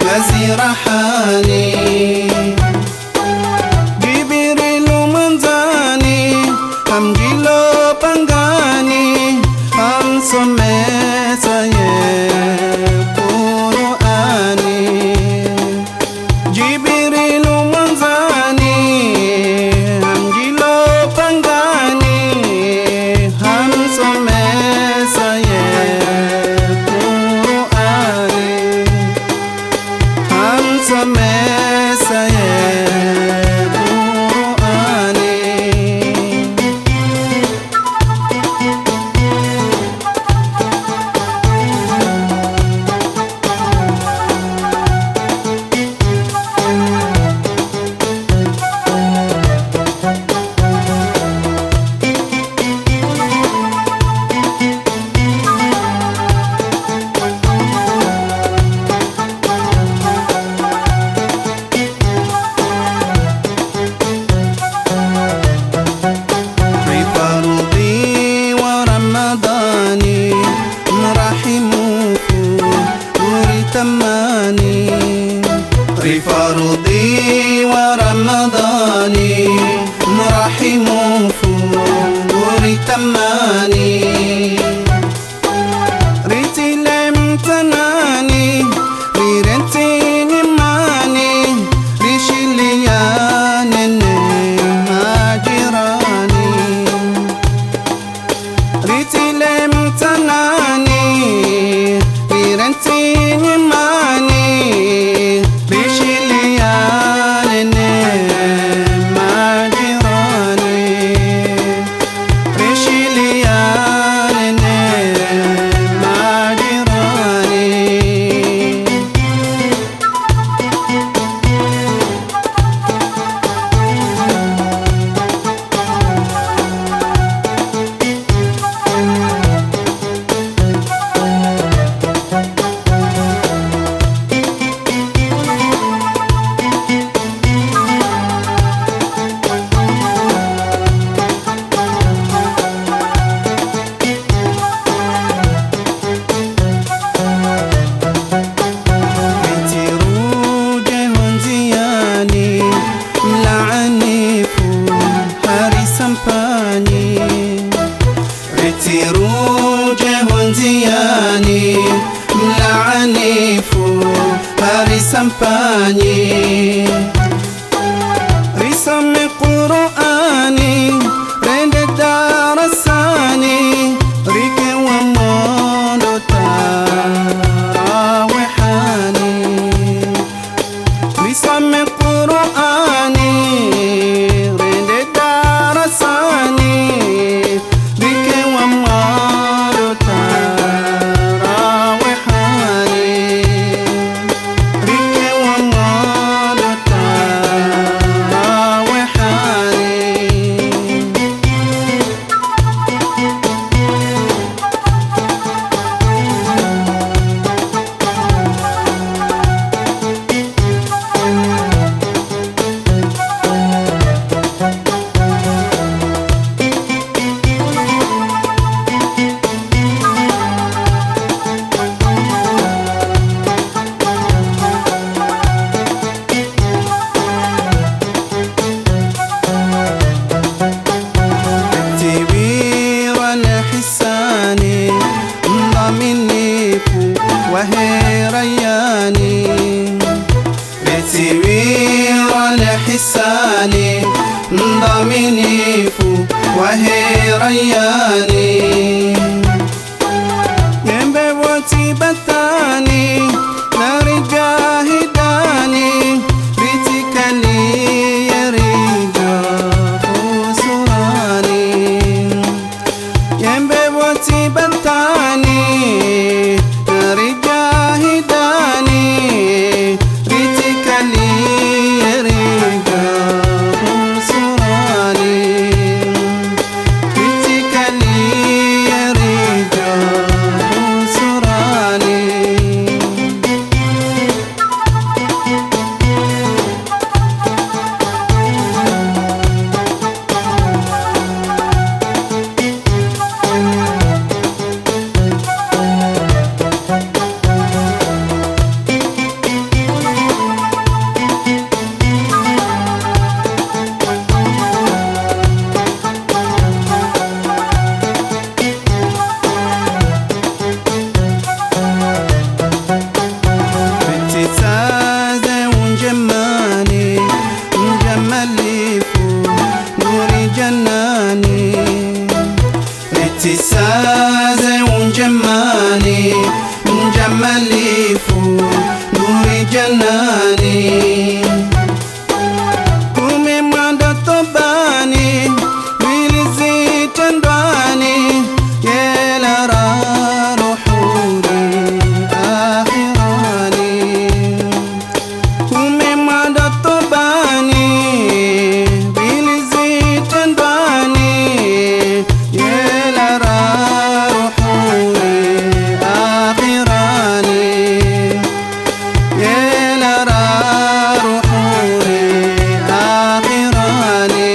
yazirahani. Jibrilu manzani hamjilo pangani hamsomesa ye Qur'ani. Jibrilu manzani hamjilo pangani hamsomesa ye Qur'ani. Hamsomesa ye فرضي ورمضاني نرحم فور تماني. ريتي لم تناني ريرتي نماني ريشي ليانني هاجراني. ريتي لم تناني ريرتي نماني Ruje hunziani mlaanifu harisampanyi. Risame Qur'ani rende darasani rike wa mondo tarawihani. Risame Qur'ani rende darasani رياني بتوير الحساني ضمني فو وهي رياني. ينبه وتبتاني نار جاهداني بيتك لي يريد خسراني. ينبه وتبتاني Kali Umemwanda tobani bilizi tandwani yela ruhuri akhirani. Umemwanda tobani bilizi tandwani yela ruhuri akhirani. Yela ruhuri akhirani.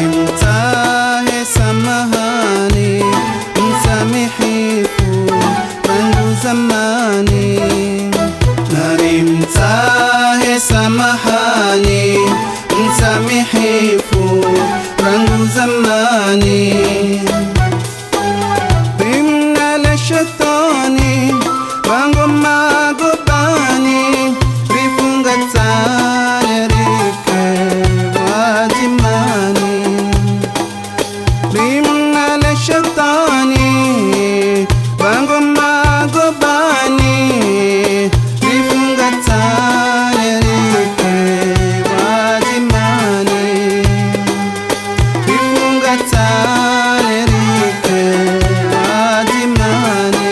Narimtahe samahani, msamihifu tangu zamani. Narimtahe samahani, msamihifu tangu zamani. Rimna la shetani wangu magobani, rifunga tane rike wajimani. Rimna la shetani wangu magobani, rifunga tane rike wajimani. Rifunga tane rike wajimani.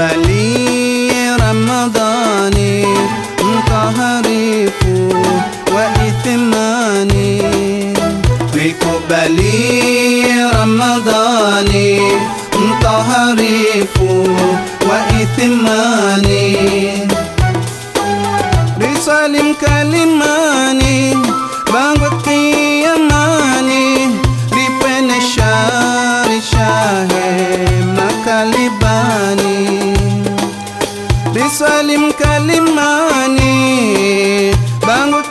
Nikubalie Ramadhani mtaharifu wa ithmani. Nikubalie Ramadhani mtaharifu wa ithmani. Risalim kalimani bangu qiyamani, ripene shari shahe makalibani. Risalim kalimani bangu